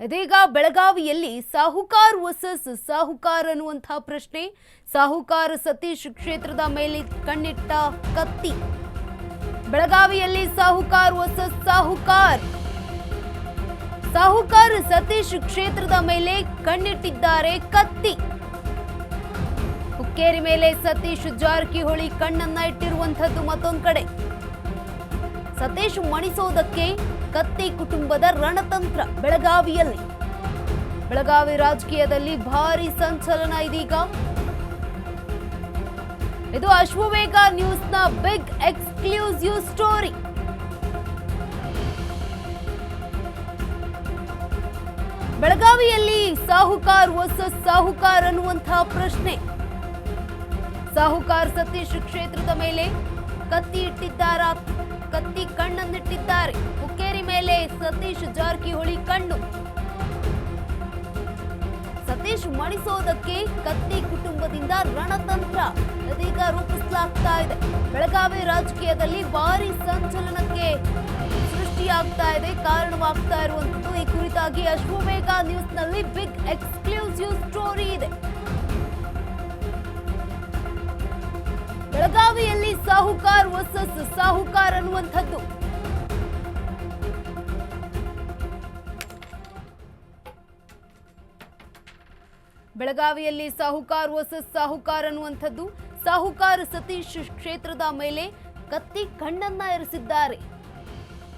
ಇದೀಗ ಬೆಳಗಾವಿಯಲ್ಲಿ ಸಾಹುಕಾರ್ ವರ್ಸಸ್ ಸಾಹುಕಾರ್ ಅನ್ನುವಂತಹ ಪ್ರಶ್ನೆ. ಸಾಹುಕಾರ್ ಸತೀಶ್ ಕ್ಷೇತ್ರದ ಮೇಲೆ ಕಣ್ಣಿಟ್ಟ ಕತ್ತಿ. ಬೆಳಗಾವಿಯಲ್ಲಿ ಸಾಹುಕಾರ್ ವರ್ಸಸ್ ಸಾಹುಕಾರ್. ಸಾಹುಕಾರ್ ಸತೀಶ್ ಕ್ಷೇತ್ರದ ಮೇಲೆ ಕಣ್ಣಿಟ್ಟಿದ್ದಾರೆ ಕತ್ತಿ. ಹುಕ್ಕೇರಿ ಮೇಲೆ ಸತೀಶ್ ಜಾರಕಿಹೊಳಿ ಕಣ್ಣನ್ನ ಇಟ್ಟಿರುವಂತದ್ದು ಮತ್ತೊಂದು ಕಡೆ. ಸತೀಶ್ ಮಣಿಸೋದಕ್ಕೆ ಕತ್ತಿ ಕುಟುಂಬದ ರಣತಂತ್ರ ಬೆಳಗಾವಿಯಲ್ಲಿ. ಬೆಳಗಾವಿ ರಾಜಕೀಯದಲ್ಲಿ ಭಾರಿ ಸಂಚಲನ ಇದೀಗ. ಇದು ಅಶ್ವವೇಗ ನ್ಯೂಸ್ನ ಬಿಗ್ ಎಕ್ಸ್ಕ್ಲೂಸಿವ್ ಸ್ಟೋರಿ. ಬೆಳಗಾವಿಯಲ್ಲಿ ಸಾಹುಕಾರ್ ವರ್ಸಸ್ ಸಾಹುಕಾರ್ ಅನ್ನುವಂತಹ ಪ್ರಶ್ನೆ. ಸಾಹುಕಾರ್ ಸತೀಶ್ ಕ್ಷೇತ್ರದ ಮೇಲೆ ಕತ್ತಿ ಇಟ್ಟಿದ್ದಾರಾ? ಕತ್ತಿ ಕಣ್ಣನ್ನಿಟ್ಟಿದ್ದಾರೆ. ಹುಕ್ಕೇರಿ ಮೇಲೆ ಸತೀಶ್ ಜಾರಕಿಹೊಳಿ ಕಣ್ಣು. ಸತೀಶ್ ಮಣಿಸೋದಕ್ಕೆ ಕತ್ತಿ ಕುಟುಂಬದಿಂದ ರಣತಂತ್ರ ಇದೀಗ ರೂಪಿಸಲಾಗ್ತಾ ಇದೆ. ಬೆಳಗಾವಿ ರಾಜಕೀಯದಲ್ಲಿ ಭಾರಿ ಸಂಚಲನಕ್ಕೆ ಸೃಷ್ಟಿಯಾಗ್ತಾ ಇದೆ, ಕಾರಣವಾಗ್ತಾ ಇರುವಂತದ್ದು. ಈ ಕುರಿತಾಗಿ ಅಶ್ವವೇಗ ನ್ಯೂಸ್ನಲ್ಲಿ ಬಿಗ್ ಎಕ್ಸ್ಕ್ಲೂಸಿವ್ ಸ್ಟೋರಿ ಇದೆ. ಬೆಳಗಾವಿಯಲ್ಲಿ ಸಾಹುಕಾರ್ ವರ್ಸಸ್ ಸಾಹುಕಾರ್ ಅನ್ನುವಂಥದ್ದು. ಬೆಳಗಾವಿಯಲ್ಲಿ ಸಾಹುಕಾರ್ ವರ್ಸಸ್ ಸಾಹುಕಾರ್ ಅನ್ನುವಂಥದ್ದು. ಸಾಹುಕಾರ್ ಸತೀಶ್ ಕ್ಷೇತ್ರದ ಮೇಲೆ ಕತ್ತಿ ಕಣ್ಣನ್ನ ಇರಿಸಿದ್ದಾರೆ.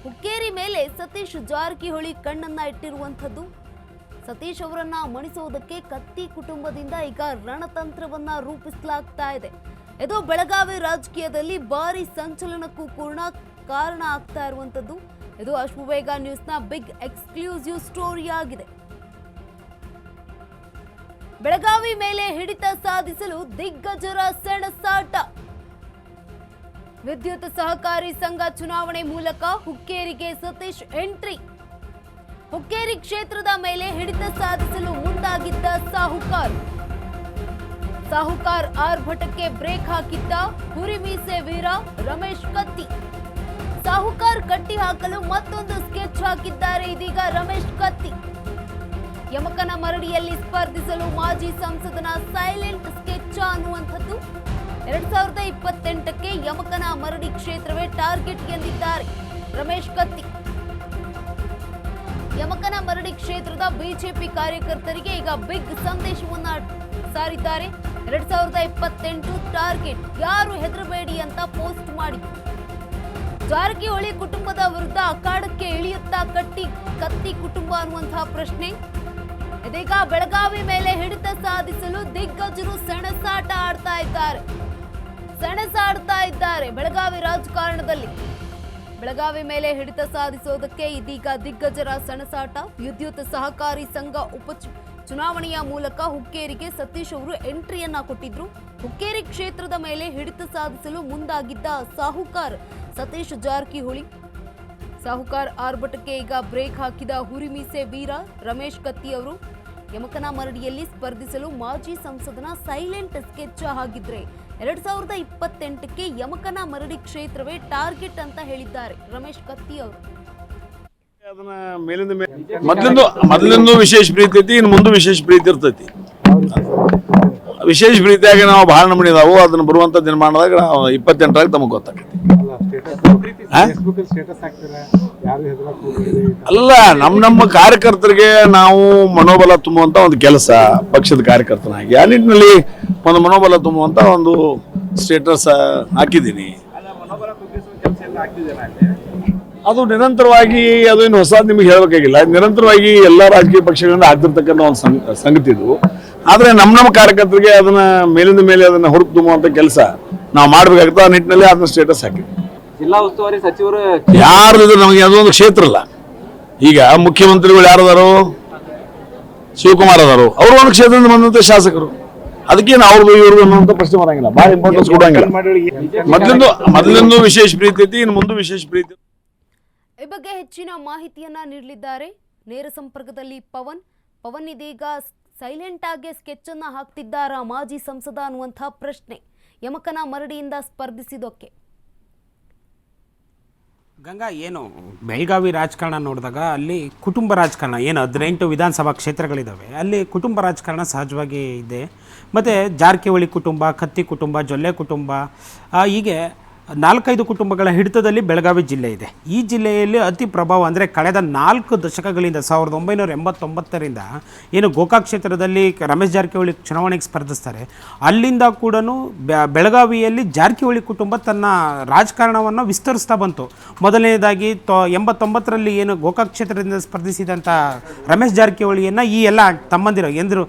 ಹುಕ್ಕೇರಿ ಮೇಲೆ ಸತೀಶ್ ಜಾರಕಿಹೊಳಿ ಕಣ್ಣನ್ನ ಇಟ್ಟಿರುವಂಥದ್ದು. ಸತೀಶ್ ಅವರನ್ನ ಮಣಿಸೋದಕ್ಕೆ ಕತ್ತಿ ಕುಟುಂಬದಿಂದ ಈಗ ರಣತಂತ್ರವನ್ನ ರೂಪಿಸಲಾಗ್ತಾ ಇದೆ. ಇದು ಬೆಳಗಾವಿ ರಾಜಕೀಯದಲ್ಲಿ ಭಾರಿ ಸಂಚಲನಕ್ಕೂ ಕೂಡ ಕಾರಣ ಆಗ್ತಾ ಇರುವಂತದ್ದು. ಇದು ಅಶ್ವವೇಗ ನ್ಯೂಸ್ನ ಬಿಗ್ ಎಕ್ಸ್ಕ್ಲೂಸಿವ್ ಸ್ಟೋರಿ ಆಗಿದೆ. ಬೆಳಗಾವಿ ಮೇಲೆ ಹಿಡಿತ ಸಾಧಿಸಲು ದಿಗ್ಗಜರ ಸೆಣಸಾಟ. ವಿದ್ಯುತ್ ಸಹಕಾರಿ ಸಂಘ ಚುನಾವಣೆ ಮೂಲಕ ಹುಕ್ಕೇರಿಗೆ ಸತೀಶ್ ಎಂಟ್ರಿ. ಹುಕ್ಕೇರಿ ಕ್ಷೇತ್ರದ ಮೇಲೆ ಹಿಡಿತ ಸಾಧಿಸಲು ಮುಂದಾಗಿದ್ದ ಸಾಹುಕಾರ್. ಸಾಹುಕಾರ್ ಆರ್ಭಟಕ್ಕೆ ಬ್ರೇಕ್ ಹಾಕಿದ್ದ ಹುರಿಮೀಸೆ ವೀರ ರಮೇಶ್ ಕತ್ತಿ. ಸಾಹುಕಾರ್ ಕಟ್ಟಿ ಹಾಕಲು ಮತ್ತೊಂದು ಸ್ಕೆಚ್ ಹಾಕಿದ್ದಾರೆ ಇದೀಗ ರಮೇಶ್ ಕತ್ತಿ. ಯಮಕನ ಮರಡಿಯಲ್ಲಿ ಸ್ಪರ್ಧಿಸಲು ಮಾಜಿ ಸಂಸದನ ಸೈಲೆಂಟ್ ಸ್ಕೆಚ್ ಅನ್ನುವಂಥದ್ದು. 2028ಕ್ಕೆ ಯಮಕನ ಮರಡಿ ಕ್ಷೇತ್ರವೇ ಟಾರ್ಗೆಟ್ ಎಂದಿದ್ದಾರೆ ರಮೇಶ್ ಕತ್ತಿ. ಯಮಕನ ಮರಡಿ ಕ್ಷೇತ್ರದ ಬಿಜೆಪಿ ಕಾರ್ಯಕರ್ತರಿಗೆ ಈಗ ಬಿಗ್ ಸಂದೇಶವನ್ನ ಸಾರಿದ್ದಾರೆ. 2028 ಟಾರ್ಗೆಟ್, ಯಾರು ಹೆದರಬೇಡಿ ಅಂತ ಪೋಸ್ಟ್ ಮಾಡಿ. ಜಾರಕಿಹೊಳಿ ಕುಟುಂಬದ ವಿರುದ್ಧ ಅಖಾಡಕ್ಕೆ ಇಳಿಯುತ್ತಾ ಕತ್ತಿ ಕುಟುಂಬ ಅನ್ನುವಂತಹ ಪ್ರಶ್ನೆ. ಇದೀಗ ಬೆಳಗಾವಿ ಮೇಲೆ ಹಿಡಿತ ಸಾಧಿಸಲು ದಿಗ್ಗಜರು ಸೆಣಸಾಟ ಆಡ್ತಾ ಇದ್ದಾರೆ ಬೆಳಗಾವಿ ರಾಜಕಾರಣದಲ್ಲಿ. ಬೆಳಗಾವಿ ಮೇಲೆ ಹಿಡಿತ ಸಾಧಿಸೋದಕ್ಕೆ ಇದೀಗ ದಿಗ್ಗಜರ ಸೆಣಸಾಟ. ವಿದ್ಯುತ್ ಸಹಕಾರಿ ಸಂಘ ಚುನಾವಣೆಯ ಮೂಲಕ ಹುಕ್ಕೇರಿಗೆ ಸತೀಶ್ ಅವರು ಎಂಟ್ರಿಯನ್ನ ಕೊಟ್ಟಿದ್ರು. ಹುಕ್ಕೇರಿ ಕ್ಷೇತ್ರದ ಮೇಲೆ ಹಿಡಿತ ಸಾಧಿಸಲು ಮುಂದಾಗಿದ್ದ ಸಾಹುಕಾರ್ ಸತೀಶ್ ಜಾರಕಿಹೊಳಿ. ಸಾಹುಕಾರ್ ಆರ್ಭಟಕ್ಕೆ ಈಗ ಬ್ರೇಕ್ ಹಾಕಿದ ಹುರಿಮೀಸೆ ವೀರ ರಮೇಶ್ ಕತ್ತಿ ಅವರು. ಯಮಕನ ಮರಡಿಯಲ್ಲಿ ಸ್ಪರ್ಧಿಸಲು ಮಾಜಿ ಸಂಸದನ ಸೈಲೆಂಟ್ ಸ್ಕೆಚ್ ಹಾಕಿದ್ರೆ 2028ಕ್ಕೆ ಯಮಕನ ಮರಡಿ ಕ್ಷೇತ್ರವೇ ಟಾರ್ಗೆಟ್ ಅಂತ ಹೇಳಿದ್ದಾರೆ ರಮೇಶ್ ಕತ್ತಿ ಅವರು. ಅದನ್ನ ಮೇಲಿಂದ ಮೊದಲಿಂದ ವಿಶೇಷ ಪ್ರೀತಿ ಐತಿ, ಇನ್ನು ಮುಂದೆ ವಿಶೇಷ ಪ್ರೀತಿ ಇರ್ತೈತಿ. ವಿಶೇಷ ಪ್ರೀತಿಯಾಗಿ ನಾವು ಬಹಳ ನಮೂನಿ ಇದಾವು. ಅದನ್ನ ಬರುವಂತ ದಿನಮಾನದಾಗ ನಾವು 28ರಾಗ ತಮಗೆ ಗೊತ್ತಾಗೈತಿ. ಅಲ್ಲ, ನಮ್ಮ ಕಾರ್ಯಕರ್ತರಿಗೆ ನಾವು ಮನೋಬಲ ತುಂಬುವಂತ ಒಂದು ಕೆಲಸ ಪಕ್ಷದ ಕಾರ್ಯಕರ್ತನಾಗಿ ಆ ನಿಟ್ಟಿನಲ್ಲಿ ಒಂದು ಮನೋಬಲ ತುಂಬುವಂತ ಒಂದು ಸ್ಟೇಟಸ್ ಹಾಕಿದ್ದೀನಿ. ಅದು ನಿರಂತರವಾಗಿ, ಅದು ಇನ್ನು ಹೊಸ ನಿಮಗೆ ಹೇಳಬೇಕಾಗಿಲ್ಲ, ನಿರಂತರವಾಗಿ ಎಲ್ಲ ರಾಜಕೀಯ ಪಕ್ಷಗಳಿಂದ ಆಗ್ತಿರ್ತಕ್ಕಂಥ ಒಂದು ಸಂಗತಿ ಇದು. ಆದ್ರೆ ನಮ್ಮ ಕಾರ್ಯಕರ್ತರಿಗೆ ಅದನ್ನ ಮೇಲಿಂದ ಮೇಲೆ ಅದನ್ನ ಹುರುಪು ತುಂಬುವಂತ ಕೆಲಸ ನಾವು ಮಾಡ್ಬೇಕಾಗ್ತದೆ. ಆ ನಿಟ್ಟಿನಲ್ಲಿ ಅದನ್ನ ಸ್ಟೇಟಸ್ ಹಾಕಿದ್ವಿ. ಜಿಲ್ಲಾ ಉಸ್ತುವಾರಿ ಸಚಿವರು ಯಾರ್ದು ನಮಗೆ ಅದೊಂದು ಕ್ಷೇತ್ರ ಅಲ್ಲ. ಈಗ ಮುಖ್ಯಮಂತ್ರಿಗಳು ಯಾರದಾರು, ಶಿವಕುಮಾರ್ ಅದಾರು, ಅವರು ಒಂದು ಕ್ಷೇತ್ರದಿಂದ ಬಂದಂತ ಶಾಸಕರು. ಅದಕ್ಕೇನು ಅವ್ರದ್ದು ಇವ್ರದ್ದು ಅನ್ನೋಂಥ ಪ್ರಶ್ನೆ ಬರಂಗಿಲ್ಲ, ಭಾಳ ಇಂಪಾರ್ಟೆನ್ಸ್ ಕೊಡಂಗಿಲ್ಲ. ಮೊದಲಿಂದು ವಿಶೇಷ ಪ್ರೀತಿ ಐತಿ, ಇನ್ನು ಮುಂದೆ ವಿಶೇಷ ಪ್ರೀತಿ. ಈ ಬಗ್ಗೆ ಹೆಚ್ಚಿನ ಮಾಹಿತಿಯನ್ನ ನೀಡಲಿದ್ದಾರೆ ನೇರ ಸಂಪರ್ಕದಲ್ಲಿ ಪವನ್ ಇದೀಗ ಸೈಲೆಂಟ್ ಆಗಿ ಸ್ಕೆಚ್ ಅನ್ನ ಹಾಕ್ತಿದ್ದಾರಾ ಮಾಜಿ ಸಂಸದ ಅನ್ನುವಂತಹ ಪ್ರಶ್ನೆ ಯಮಕನ ಮರಡಿಯಿಂದ ಸ್ಪರ್ಧಿಸಿದಕ್ಕೆ. ಗಂಗಾ ಏನು ಬೆಳಗಾವಿ ರಾಜಕಾರಣ ನೋಡಿದಾಗ ಅಲ್ಲಿ ಕುಟುಂಬ ರಾಜಕಾರಣ ಏನು 18 ವಿಧಾನಸಭಾ ಕ್ಷೇತ್ರಗಳಿದ್ದಾವೆ, ಅಲ್ಲಿ ಕುಟುಂಬ ರಾಜಕಾರಣ ಸಹಜವಾಗಿ ಇದೆ. ಮತ್ತು ಜಾರಕಿಹೊಳಿ ಕುಟುಂಬ, ಕತ್ತಿ ಕುಟುಂಬ, ಜೊಲ್ಲೆ ಕುಟುಂಬ, ಹೀಗೆ 4-5 ಕುಟುಂಬಗಳ ಹಿಡಿತದಲ್ಲಿ ಬೆಳಗಾವಿ ಜಿಲ್ಲೆ ಇದೆ. ಈ ಜಿಲ್ಲೆಯಲ್ಲಿ ಅತಿ ಪ್ರಭಾವ ಅಂದರೆ ಕಳೆದ 4 ದಶಕಗಳಿಂದ 1989ರಿಂದ ಏನು ಗೋಕಾಕ್ ಕ್ಷೇತ್ರದಲ್ಲಿ ರಮೇಶ್ ಜಾರಕಿಹೊಳಿ ಚುನಾವಣೆಗೆ ಸ್ಪರ್ಧಿಸ್ತಾರೆ, ಅಲ್ಲಿಂದ ಕೂಡ ಬೆಳಗಾವಿಯಲ್ಲಿ ಜಾರಕಿಹೊಳಿ ಕುಟುಂಬ ತನ್ನ ರಾಜಕಾರಣವನ್ನು ವಿಸ್ತರಿಸ್ತಾ ಬಂತು. ಮೊದಲನೇದಾಗಿ 89ರಲ್ಲಿ ಏನು ಗೋಕಾಕ್ ಕ್ಷೇತ್ರದಿಂದ ಸ್ಪರ್ಧಿಸಿದಂಥ ರಮೇಶ್ ಜಾರಕಿಹೊಳಿಯನ್ನು ಈ ಎಲ್ಲ ತಮ್ಮಂದಿರು ಎಂದರು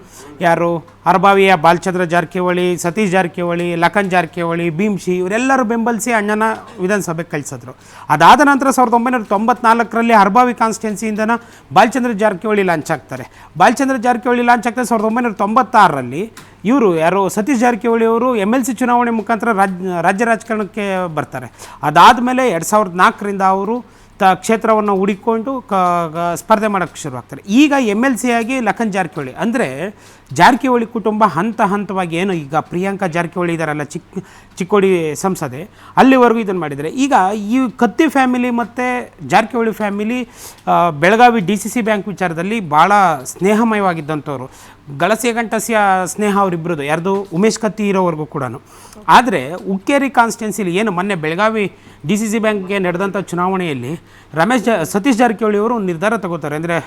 ಯಾರು ಅರಬಾವಿಯ ಬಾಲಚಂದ್ರ ಜಾರಕಿಹೊಳಿ, ಸತೀಶ್ ಜಾರಕಿಹೊಳಿ, ಲಖನ್ ಜಾರಕಿಹೊಳಿ, ಭೀಮ್ಶಿ ಇವರೆಲ್ಲರೂ ಬೆಂಬಲಿಸಿ ಅಣ್ಣನ ವಿಧಾನಸಭೆಗೆ ಕಳಿಸಿದ್ರು. ಅದಾದ ನಂತರ 1994ರಲ್ಲಿ ಅರಬಾವಿ ಕಾನ್ಸ್ಟಿಟ್ಯೂನ್ಸಿಯಿಂದನ ಬಾಲಚಂದ್ರ ಜಾರಕಿಹೊಳಿ ಲಾಂಚ್ ಆಗ್ತಾರೆ. ಬಾಲಚಂದ್ರ ಜಾರಕಿಹೊಳಿ ಲಾಂಚ್ ಆಗ್ತಾರೆ 1996ರಲ್ಲಿ. ಇವರು ಯಾರು ಸತೀಶ್ ಜಾರಕಿಹೊಳಿ ಅವರು MLC ಚುನಾವಣೆ ಮುಖಾಂತರ ರಾಜ್ಯ ರಾಜಕಾರಣಕ್ಕೆ ಬರ್ತಾರೆ. ಅದಾದಮೇಲೆ 2004ರಿಂದ ಅವರು ಕ್ಷೇತ್ರವನ್ನು ಹುಡುಕೊಂಡು ಸ್ಪರ್ಧೆ ಮಾಡೋಕ್ಕೆ ಶುರುವಾಗ್ತಾರೆ. ಈಗ MLC ಆಗಿ ಲಖನ್ ಜಾರಕಿಹೊಳಿ ಅಂದರೆ ಜಾರಕಿಹೊಳಿ ಕುಟುಂಬ ಹಂತ ಹಂತವಾಗಿ ಏನು ಈಗ ಪ್ರಿಯಾಂಕಾ ಜಾರಕಿಹೊಳಿ ಇದ್ದಾರಲ್ಲ ಚಿಕ್ಕೋಡಿ ಸಂಸದೆ, ಅಲ್ಲಿವರೆಗೂ ಇದನ್ನು ಮಾಡಿದ್ದಾರೆ. ಈಗ ಈ ಕತ್ತಿ ಫ್ಯಾಮಿಲಿ ಮತ್ತು Jarkiholi family Belagavi DCC bank ವಿಚಾರದಲ್ಲಿ ಭಾಳ ಸ್ನೇಹಮಯವಾಗಿದ್ದಂಥವ್ರು. ಗಳಸೆ ಗಂಟಸ್ಯ ಸ್ನೇಹ ಅವರಿಬ್ಬರದು, ಯಾರ್ದು ಉಮೇಶ್ ಕತ್ತಿ ಇರೋವರೆಗೂ ಕೂಡ. ಆದರೆ ಹುಕ್ಕೇರಿ ಕಾನ್ಸ್ಟಿಟ್ಯೂನ್ಸಿಲಿ ಏನು ಮೊನ್ನೆ ಬೆಳಗಾವಿ DCC ಬ್ಯಾಂಕ್ಗೆ ನಡೆದಂಥ ಚುನಾವಣೆಯಲ್ಲಿ ಸತೀಶ್ ಜಾರಕಿಹೊಳಿ ಅವರು ನಿರ್ಧಾರ ತಗೋತಾರೆ. ಅಂದರೆ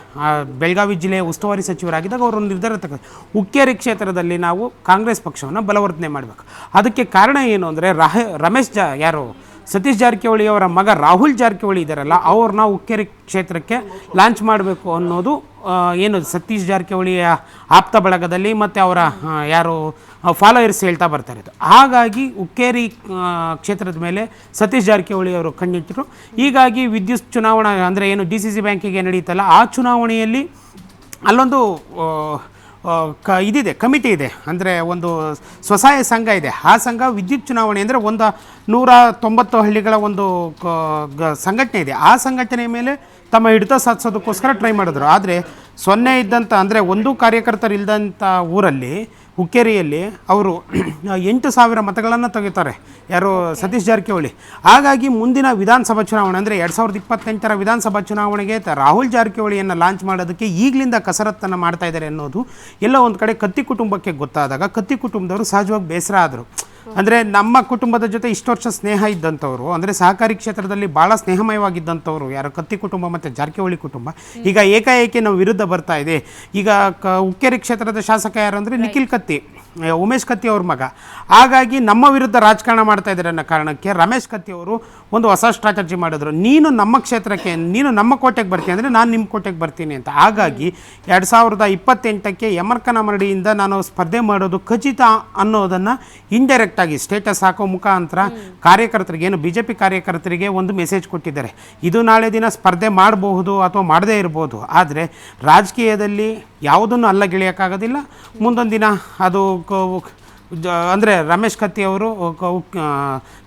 ಬೆಳಗಾವಿ ಜಿಲ್ಲೆಯ ಉಸ್ತುವಾರಿ ಸಚಿವರಾಗಿದ್ದಾಗ ಅವರು ನಿರ್ಧಾರ ತಗೋತಾರೆ, ಹುಕ್ಕೇರಿ ಕ್ಷೇತ್ರದಲ್ಲಿ ನಾವು ಕಾಂಗ್ರೆಸ್ ಪಕ್ಷವನ್ನು ಬಲವರ್ಧನೆ ಮಾಡಬೇಕು. ಅದಕ್ಕೆ ಕಾರಣ ಏನು ಅಂದರೆ ಯಾರು ಸತೀಶ್ ಜಾರಕಿಹೊಳಿ ಅವರ ಮಗ ರಾಹುಲ್ ಜಾರಕಿಹೊಳಿ ಇದ್ದಾರಲ್ಲ, ಅವ್ರನ್ನ ಹುಕ್ಕೇರಿ ಕ್ಷೇತ್ರಕ್ಕೆ ಲಾಂಚ್ ಮಾಡಬೇಕು ಅನ್ನೋದು ಏನು ಸತೀಶ್ ಜಾರಕಿಹೊಳಿಯ ಆಪ್ತ ಬಳಗದಲ್ಲಿ ಮತ್ತು ಅವರ ಯಾರು ಫಾಲೋಯರ್ಸ್ ಹೇಳ್ತಾ ಬರ್ತಾರೆ. ಹಾಗಾಗಿ ಹುಕ್ಕೇರಿ ಕ್ಷೇತ್ರದ ಮೇಲೆ ಸತೀಶ್ ಜಾರಕಿಹೊಳಿ ಅವರು ಕಣ್ಣಿಟ್ಟರು. ಹೀಗಾಗಿ ವಿದ್ಯುತ್ ಚುನಾವಣಾ ಅಂದರೆ ಏನು DCC ಬ್ಯಾಂಕಿಗೆ ನಡೀತಲ್ಲ, ಆ ಚುನಾವಣೆಯಲ್ಲಿ ಅಲ್ಲೊಂದು ಇದಿದೆ, ಕಮಿಟಿ ಇದೆ, ಅಂದರೆ ಒಂದು ಸ್ವಸಹಾಯ ಸಂಘ ಇದೆ. ಆ ಸಂಘ ವಿದ್ಯುತ್ ಚುನಾವಣೆ ಅಂದರೆ 190 ಹಳ್ಳಿಗಳ ಒಂದು ಸಂಘಟನೆ ಇದೆ. ಆ ಸಂಘಟನೆ ಮೇಲೆ ತಮ್ಮ ಹಿಡಿತ ಸಾಧಿಸೋದಕ್ಕೋಸ್ಕರ ಟ್ರೈ ಮಾಡಿದ್ರು. ಆದರೆ 0 ಇದ್ದಂಥ ಅಂದರೆ ಒಂದು ಕಾರ್ಯಕರ್ತರು ಇಲ್ಲದಂಥ ಊರಲ್ಲಿ ಹುಕ್ಕೇರಿಯಲ್ಲಿ ಅವರು 8,000 ಮತಗಳನ್ನು ತೆಗಿತಾರೆ ಯಾರು ಸತೀಶ್ ಜಾರಕಿಹೊಳಿ. ಹಾಗಾಗಿ ಮುಂದಿನ ವಿಧಾನಸಭಾ ಚುನಾವಣೆ ಅಂದರೆ 2028ರ ವಿಧಾನಸಭಾ ಚುನಾವಣೆಗೆ ರಾಹುಲ್ ಜಾರಕಿಹೊಳಿಯನ್ನು ಲಾಂಚ್ ಮಾಡೋದಕ್ಕೆ ಈಗಲಿಂದ ಕಸರತ್ತನ್ನು ಮಾಡ್ತಾ ಇದ್ದಾರೆ ಅನ್ನೋದು ಎಲ್ಲ ಒಂದು ಕಡೆ ಕತ್ತಿ ಕುಟುಂಬಕ್ಕೆ ಗೊತ್ತಾದಾಗ ಕತ್ತಿ ಕುಟುಂಬದವರು ಸಹಜವಾಗಿ ಬೇಸರ ಆದರು. ಅಂದರೆ ನಮ್ಮ ಕುಟುಂಬದ ಜೊತೆ ಇಷ್ಟು ವರ್ಷ ಸ್ನೇಹ ಇದ್ದಂಥವ್ರು, ಅಂದರೆ ಸಹಕಾರಿ ಕ್ಷೇತ್ರದಲ್ಲಿ ಭಾಳ ಸ್ನೇಹಮಯವಾಗಿದ್ದಂಥವ್ರು ಯಾರು ಕತ್ತಿ ಕುಟುಂಬ ಮತ್ತು ಜಾರಕಿಹೊಳಿ ಕುಟುಂಬ, ಈಗ ಏಕಾಏಕಿ ನಾವು ವಿರುದ್ಧ ಬರ್ತಾ ಇದೆ. ಈಗ ಹುಕ್ಕೇರಿ ಕ್ಷೇತ್ರದ ಶಾಸಕ ಯಾರು ಅಂದರೆ ನಿಖಿಲ್ ಕತ್ತಿ, ಉಮೇಶ್ ಕತ್ತಿ ಅವ್ರ ಮಗ. ಹಾಗಾಗಿ ನಮ್ಮ ವಿರುದ್ಧ ರಾಜಕಾರಣ ಮಾಡ್ತಾ ಇದ್ದಾರೆ ಅನ್ನೋ ಕಾರಣಕ್ಕೆ ರಮೇಶ್ ಕತ್ತಿ ಅವರು ಒಂದು ಹೊಸ ಸ್ಟ್ರಾಟಜಿ ಮಾಡಿದ್ರು, ನೀನು ನಮ್ಮ ಕ್ಷೇತ್ರಕ್ಕೆ, ನೀನು ನಮ್ಮ ಕೋಟೆಗೆ ಬರ್ತೀನಿ ಅಂದರೆ ನಾನು ನಿಮ್ಮ ಕೋಟೆಗೆ ಬರ್ತೀನಿ ಅಂತ. ಹಾಗಾಗಿ 2028ಕ್ಕೆ ಯಮರ್ಕನಮರಡಿಯಿಂದ ನಾನು ಸ್ಪರ್ಧೆ ಮಾಡೋದು ಖಚಿತ ಅನ್ನೋದನ್ನು ಇಂಡೈರೆಕ್ಟಾಗಿ ಸ್ಟೇಟಸ್ ಹಾಕೋ ಮುಖಾಂತರ ಕಾರ್ಯಕರ್ತರಿಗೆ, ಏನು BJP ಕಾರ್ಯಕರ್ತರಿಗೆ ಒಂದು ಮೆಸೇಜ್ ಕೊಟ್ಟಿದ್ದಾರೆ. ಇದು ನಾಳೆ ದಿನ ಸ್ಪರ್ಧೆ ಮಾಡಬಹುದು ಅಥವಾ ಮಾಡದೇ ಇರ್ಬೋದು, ಆದರೆ ರಾಜಕೀಯದಲ್ಲಿ ಯಾವುದನ್ನು ಅಲ್ಲಗೆಳೆಯೋಕ್ಕಾಗೋದಿಲ್ಲ. ಮುಂದೊಂದು ದಿನ ಅದು ಅಂದರೆ ರಮೇಶ್ ಕತ್ತಿ ಅವರು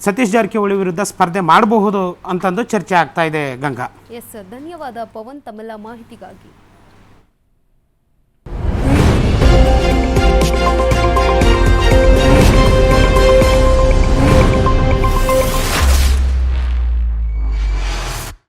ಸತೀಶ್ ಜಾರಕಿಹೊಳಿ ವಿರುದ್ಧ ಸ್ಪರ್ಧೆ ಮಾಡಬಹುದು ಅಂತಂದು ಚರ್ಚೆ ಆಗ್ತಾ ಇದೆ. ಗಂಗಾ, ಎಸ್, ಧನ್ಯವಾದ ಪವನ್ ತಮ್ಮೆಲ್ಲ ಮಾಹಿತಿಗಾಗಿ.